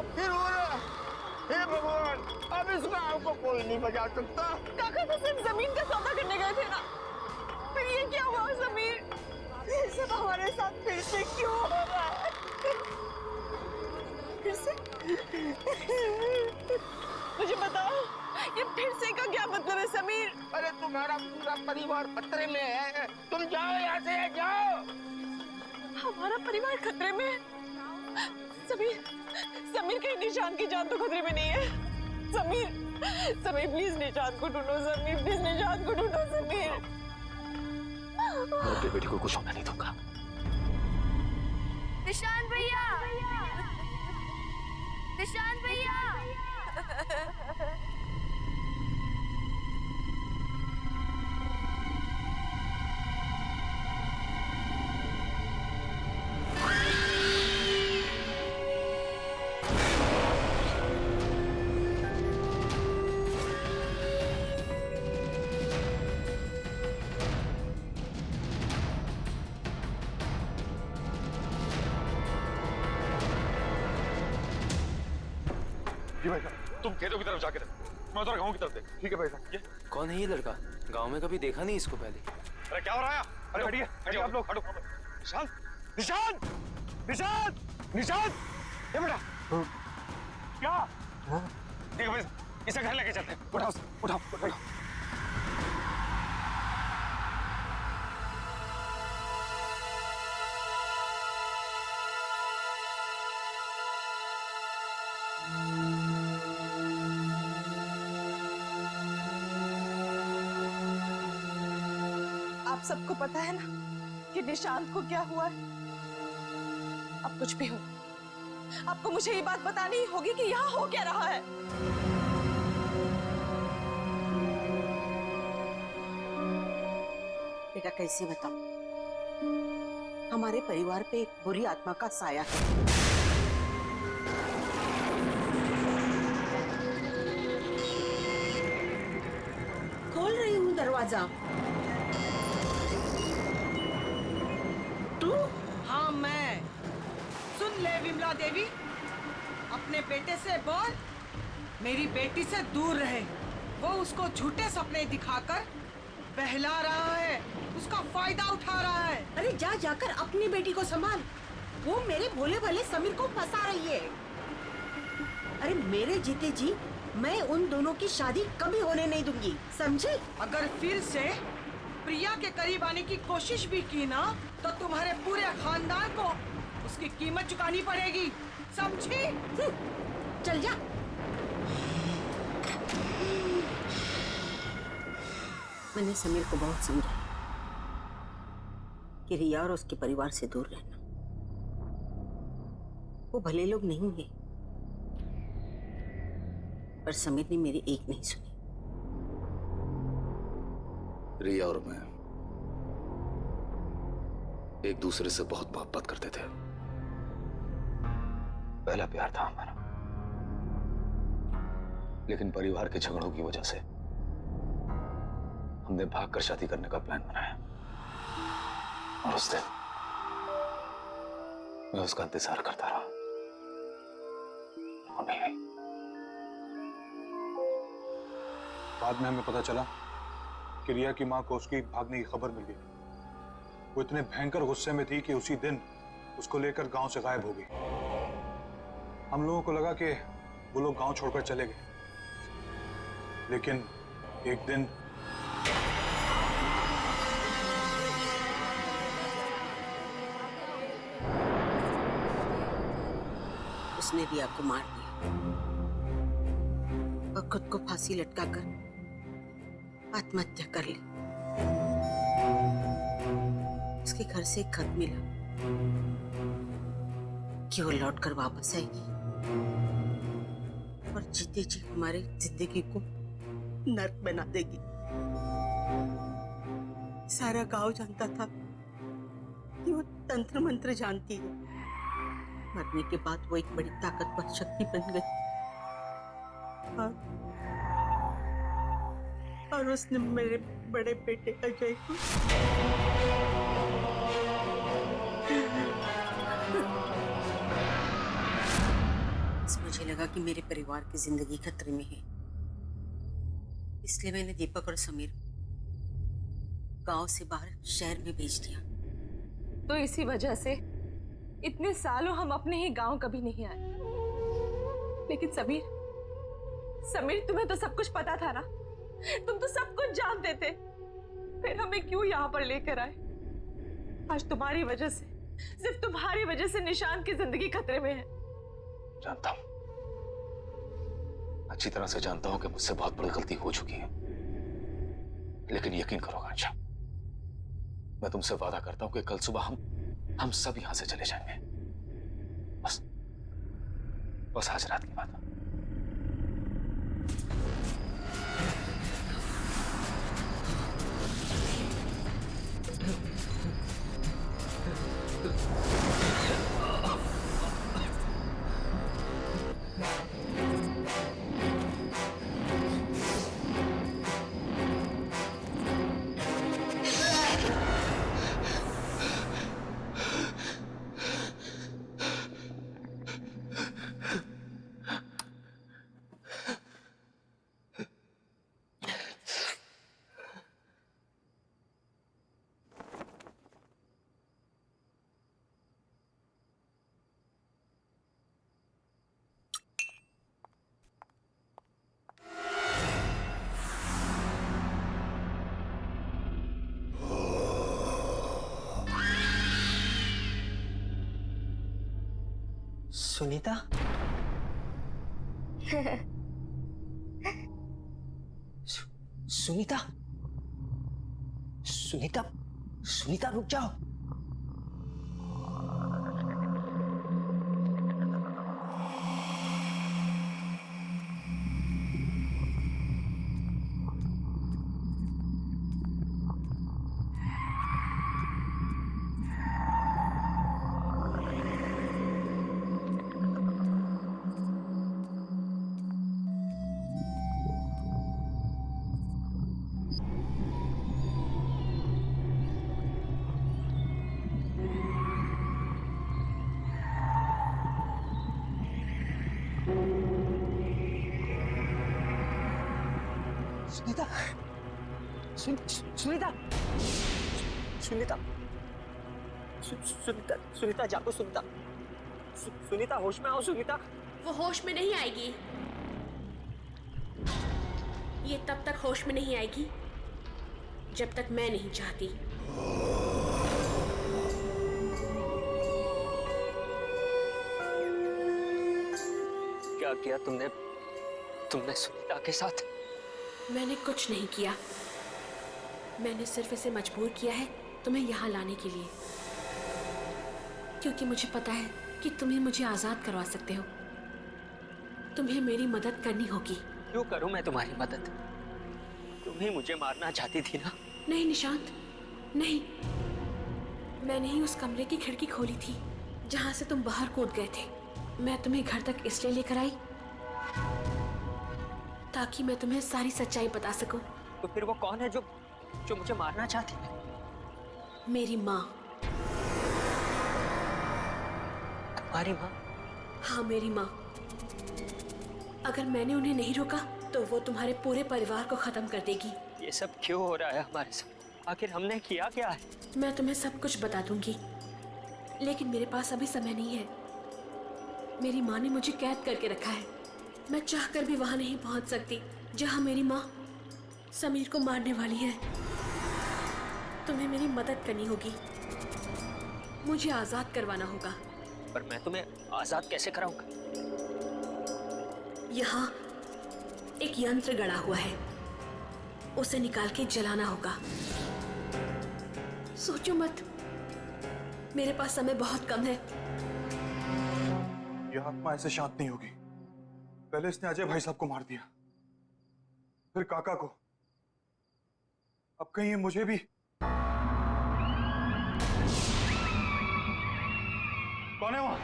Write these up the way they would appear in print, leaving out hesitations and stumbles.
अब फिर हो रहा। हे भगवान, अब इस गांव को कोई नहीं बचा सकता। काका तो सिर्फ जमीन का सौदा करने गए थे ना, फिर ये क्या हुआ समीर? ये सब हमारे साथ फिर से क्यों हो रहा है? फिर से? मुझे बताओ, ये फिर से का क्या मतलब है समीर? अरे तुम्हारा पूरा परिवार खतरे में है, तुम जाओ यहाँ से, जाओ। हमारा परिवार खतरे में है? समीर, समीर कहीं निशांत की जान तो खतरे में नहीं है? समीर, समीर प्लीज निशांत को ढूंढो, समीर प्लीज निशांत को ढूंढो, समीर। मैं अपनी बेटी को कुछ होने नहीं दूंगा। निशांत भैया, निशांत भैया। जी भाई साहब, तुम खेतों की तरफ जाके रहो, मैं उधर गांव की तरफ देख। ठीक है भाई साहब। ये कौन है ये लड़का? गांव में कभी देखा नहीं इसको पहले। अरे क्या हो रहा है? अरे हटिए, हटिए आप लोग, हटो। निशांत, निशांत, निशांत, निशांत, ये बेटा क्या? ठीक है भाई, इसे घर लेके चलते हैं। उठाओ, उठाओ, उठाओ। आप सबको पता है ना कि निशांत को क्या हुआ है? अब कुछ भी हो, आपको मुझे ये बात बतानी होगी कि यहाँ हो क्या रहा है। बेटा कैसे बताऊं, हमारे परिवार पे एक बुरी आत्मा का साया है। खोल रही हूँ दरवाजा। तू? हाँ मैं। सुन ले विमला देवी, अपने बेटे से बोल मेरी बेटी से दूर रहे। वो उसको झूठे सपने दिखाकर बहला रहा है, उसका फायदा उठा रहा है। अरे जा जाकर अपनी बेटी को संभाल, वो मेरे भोले भले समीर को फंसा रही है। अरे मेरे जीते जी मैं उन दोनों की शादी कभी होने नहीं दूंगी, समझे? अगर फिर से प्रिया के करीब आने की कोशिश भी की ना, तो तुम्हारे पूरे खानदान को उसकी कीमत चुकानी पड़ेगी, समझी? चल जा। मैंने समीर को बहुत समझाया कि रिया और उसके परिवार से दूर रहना। वो भले लोग नहीं है, पर समीर ने मेरी एक नहीं सुनी। रिया और मैं एक दूसरे से बहुत मोहब्बत करते थे। पहला प्यार था हमारा, लेकिन परिवार के झगड़ों की वजह से हमने भागकर शादी करने का प्लान बनाया। और उस दिन मैं उसका इंतजार करता रहा, वो नहीं आई। बाद में हमें पता चला कि रिया की मां को उसकी भागने की खबर मिल गई। वो इतने भयंकर गुस्से में थी कि उसी दिन उसको लेकर गांव से गायब हो गई। हम लोगों को लगा कि वो लोग गांव छोड़कर चले गए, लेकिन एक दिन उसने रिया को मार दिया और खुद को फांसी लटकाकर आत्महत्या कर ली। उसके घर से एक खत मिला कि वो लौटकर वापस आएगी और जीते जी हमारी जिंदगी को नर्क बना देगी। सारा गांव जानता था कि वो तंत्र मंत्र जानती है। मरने के बाद वो एक बड़ी ताकतवर शक्ति बन गई और उसने मेरे बड़े बेटे अजय को लगा कि मेरे परिवार की जिंदगी खतरे में है, इसलिए मैंने दीपक और समीर गांव से बाहर शहर में भेज दिया। तो इसी वजह से इतने सालों हम अपने ही गांव कभी नहीं आए। लेकिन समीर तुम्हें तो सब कुछ पता था ना, तुम तो सब कुछ जानते थे, फिर हमें क्यों यहाँ पर लेकर आए? आज तुम्हारी वजह से, सिर्फ तुम्हारी वजह से निशांत की जिंदगी खतरे में है। जानता हूं, अच्छी तरह से जानता हूं कि मुझसे बहुत बड़ी गलती हो चुकी है, लेकिन यकीन करो आकांक्षा, मैं तुमसे वादा करता हूं कि कल सुबह हम सब यहां से चले जाएंगे। बस आज रात की बात है। सुनीता, सुनीता, सुनीता, सुनीता रुक जाओ। सुनीता, सुनीता, सुनीता, सुनीता, सुनीता जागो, सुनीता, सुनीता होश में आओ, सुनीता। वो होश में नहीं आएगी। ये तब तक होश में नहीं आएगी जब तक मैं नहीं चाहती। क्या किया तुमने सुनीता के साथ? मैंने कुछ नहीं किया। मैंने सिर्फ इसे मजबूर किया है तुम्हें यहाँ लाने के लिए, क्योंकि मुझे पता है कि तुम्हें मुझे आजाद करवा सकते हो। तुम्हें मेरी मदद करनी होगी। क्यों करूं मैं तुम्हारी मदद? तुम ही मुझे मारना चाहती थी ना? नहीं निशांत, नहीं। मैंने ही उस कमरे की खिड़की खोली थी जहां से तुम बाहर कूद गए थे। मैं तुम्हें घर तक इसलिए लेकर आई ताकि मैं तुम्हें सारी सच्चाई बता सकूं। तो फिर वो कौन है जो मुझे मारना चाहती है? मेरी माँ। तुम्हारी माँ? हाँ, मेरी माँ। अगर मैंने उन्हें नहीं रोका तो वो तुम्हारे पूरे परिवार को खत्म कर देगी। ये सब क्यों हो रहा है हमारे साथ? आखिर हमने किया क्या है? मैं तुम्हें सब कुछ बता दूंगी, लेकिन मेरे पास अभी समय नहीं है। मेरी माँ ने मुझे कैद करके रखा है। मैं चाहकर भी वहां नहीं पहुंच सकती जहां मेरी माँ समीर को मारने वाली है। तुम्हें मेरी मदद करनी होगी। मुझे आजाद करवाना होगा। पर मैं तुम्हें आजाद कैसे कराऊंगा? यहाँ एक यंत्र गड़ा हुआ है, उसे निकाल के जलाना होगा। सोचो मत, मेरे पास समय बहुत कम है। यह आत्मा ऐसे शांत नहीं होगी। पहले इसने अजय भाई साहब को मार दिया, फिर काका को, अब कहीं ये मुझे भी। कौन है वहां?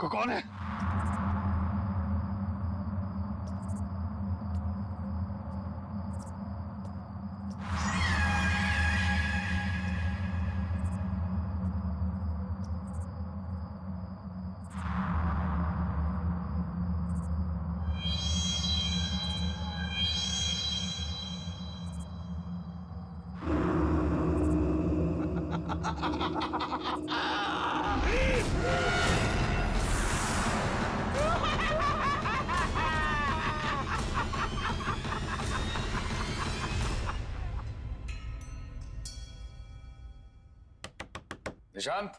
कौन है? निशांत,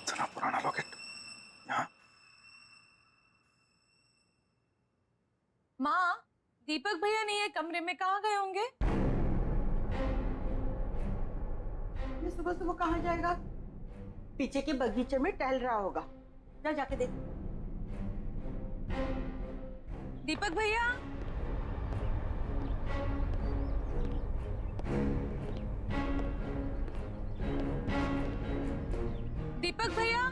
इतना पुराना लॉकेट यहाँ। माँ, दीपक भैया नहीं है कमरे में, कहाँ गए होंगे? ये सुबह सुबह कहाँ जाएगा? पीछे के बगीचे में टहल रहा होगा। जा जाके देख। दीपक भैया, दीपक भैया,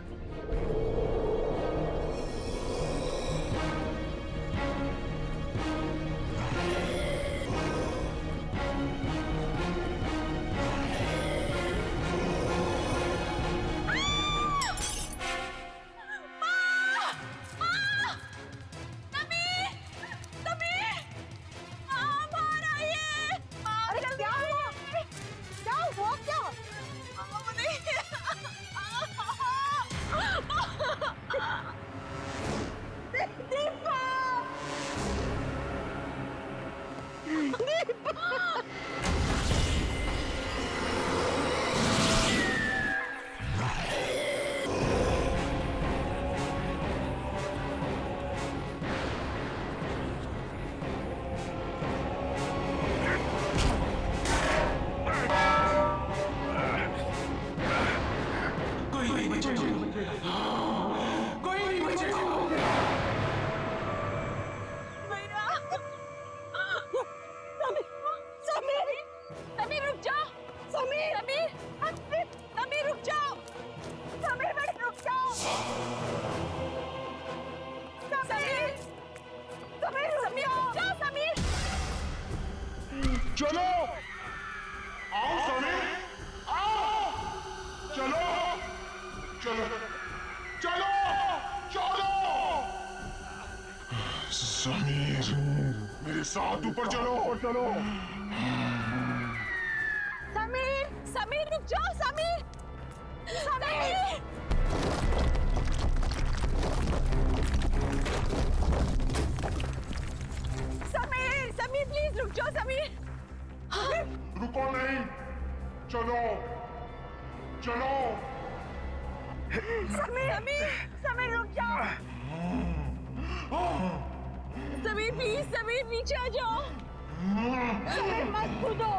चलो आओ समीर, आओ, चलो चलो चलो चलो समीर, मेरे साथ ऊपर चलो चलो। समीर, समीर रुक जाओ, समीर, समीर, समीर, समीर प्लीज रुक जाओ, समीर। रुको नहीं, चलो चलो। समीर, समीर, समीर रुक जाओ। समीर प्लीज, समीर नीचे आ जाओ। समीर मत कूदो,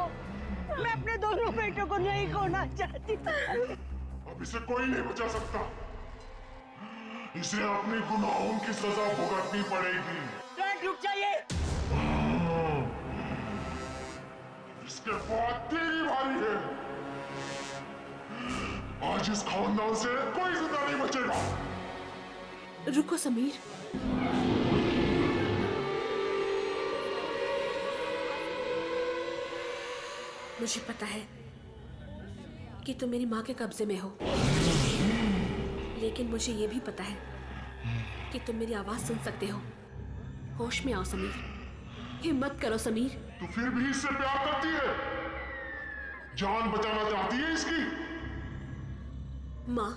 मैं अपने दोनों बेटों को नहीं खोना चाहती। अब इसे कोई नहीं बचा सकता, इसे अपने गुनाहों की सजा भुगतनी पड़ेगी। रुक जाइए। इसके बाद तेरी बारी है। आज इस खानदान से कोई जिंदा नहीं बचेगा। रुको समीर, मुझे पता है कि तुम मेरी माँ के कब्जे में हो, लेकिन मुझे ये भी पता है कि तुम मेरी आवाज सुन सकते हो। होश में आओ समीर, हिम्मत करो समीर। तू फिर भी इससे प्यार करती है, जान बचाना चाहती है इसकी। माँ,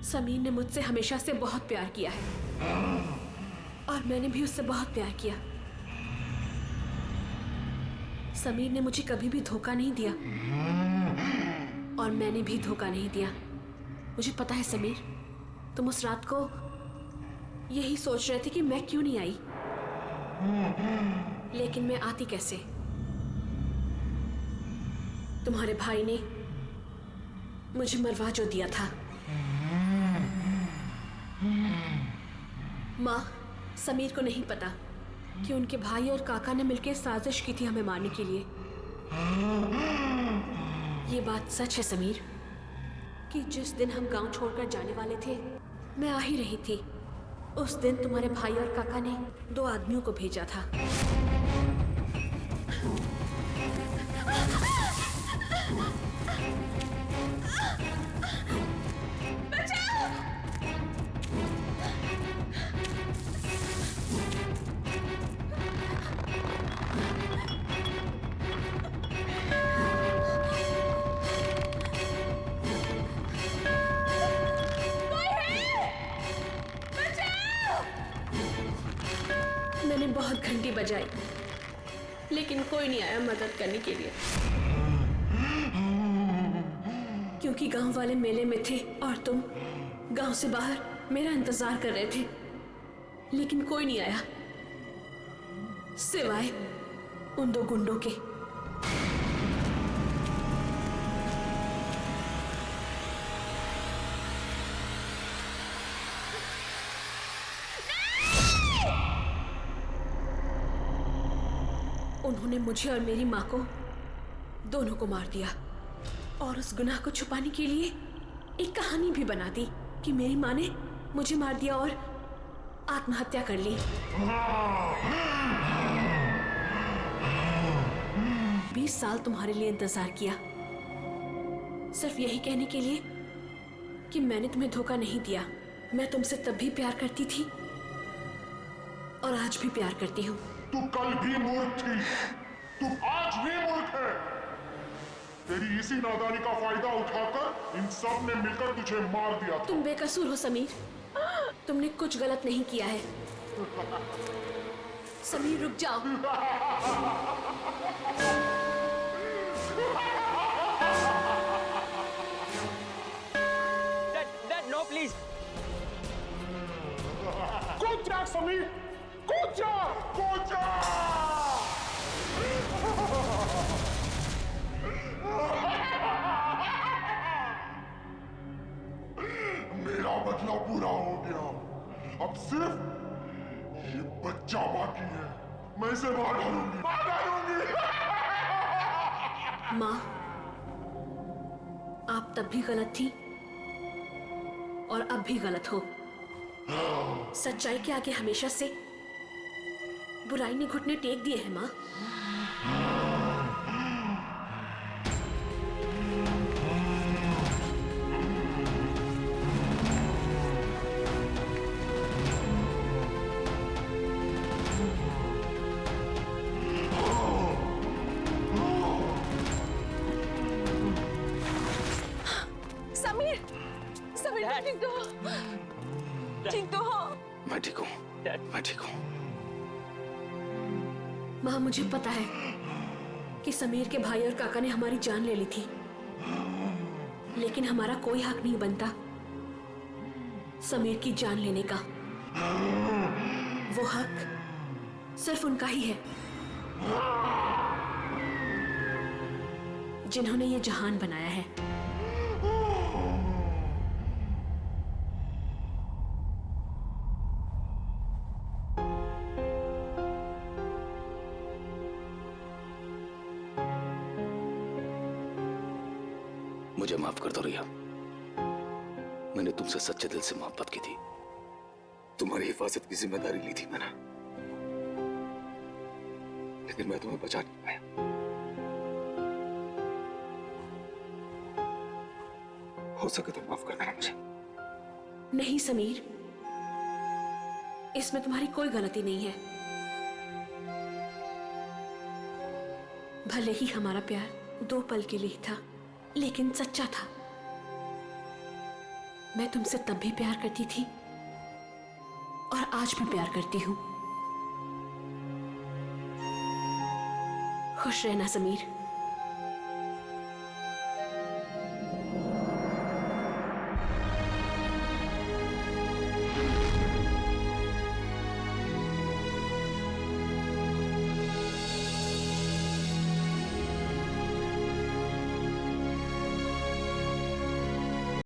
समीर ने मुझसे हमेशा से बहुत प्यार किया है और मैंने भी उससे बहुत प्यार किया। समीर ने मुझे कभी भी धोखा नहीं दिया और मैंने भी धोखा नहीं दिया। मुझे पता है समीर, तुम उस रात को यही सोच रहे थे कि मैं क्यों नहीं आई, लेकिन मैं आती कैसे? तुम्हारे भाई ने मुझे मरवा जो दिया था। माँ, समीर को नहीं पता कि उनके भाई और काका ने मिलकर साजिश की थी हमें मारने के लिए। ये बात सच है समीर कि जिस दिन हम गांव छोड़कर जाने वाले थे, मैं आ ही रही थी। उस दिन तुम्हारे भाई और काका ने 2 आदमियों को भेजा था। मैंने बहुत घंटी बजाई, लेकिन कोई नहीं आया मदद करने के लिए, क्योंकि गांव वाले मेले में थे और तुम गांव से बाहर मेरा इंतजार कर रहे थे। लेकिन कोई नहीं आया सिवाय उन 2 गुंडों के। उन्होंने मुझे और मेरी माँ को दोनों को मार दिया और उस गुनाह को छुपाने के लिए एक कहानी भी बना दी कि मेरी माँ ने मुझे मार दिया और आत्महत्या कर ली। 20 साल तुम्हारे लिए इंतजार किया, सिर्फ यही कहने के लिए कि मैंने तुम्हें धोखा नहीं दिया। मैं तुमसे तब भी प्यार करती थी और आज भी प्यार करती हूँ। तू कल भी मूर्ख थी, तू आज भी मूर्ख है। तेरी इसी नादानी का फायदा उठाकर इन सब ने मिलकर तुझे मार दिया था। तुम बेकसूर हो समीर, तुमने कुछ गलत नहीं किया है। समीर रुक जाओ। Dad, no, please. कूद जा समीर, कूद जा, कूद जा। मेरा बदला पूरा हो गया, अब सिर्फ ये बच्चा बाकी है। मैं इसे मार डालूंगी, मार डालूंगी। माँ, आप तब भी गलत थी और अब भी गलत हो। सच्चाई के आगे हमेशा से बुराई ने घुटने टेक दिए हैं माँ। समीर, समीर तुम ठीक तो हो? ठीक तो हो? मैं ठीक हूँ, मैं ठीक हूँ। माँ, मुझे पता है कि समीर के भाई और काका ने हमारी जान ले ली थी, लेकिन हमारा कोई हक नहीं बनता समीर की जान लेने का। वो हक सिर्फ उनका ही है जिन्होंने ये जहान बनाया है। मुझे माफ कर दो रिया, मैंने तुमसे सच्चे दिल से मोहब्बत की थी। तुम्हारी हिफाजत की जिम्मेदारी ली थी मैंने, लेकिन मैं तुम्हें बचा नहीं पाया। हो सके तो माफ कर देना मुझे। नहीं समीर, इसमें तुम्हारी कोई गलती नहीं है। भले ही हमारा प्यार 2 पल के लिए था, लेकिन सच्चा था। मैं तुमसे तब भी प्यार करती थी और आज भी प्यार करती हूं। खुश रहना समीर।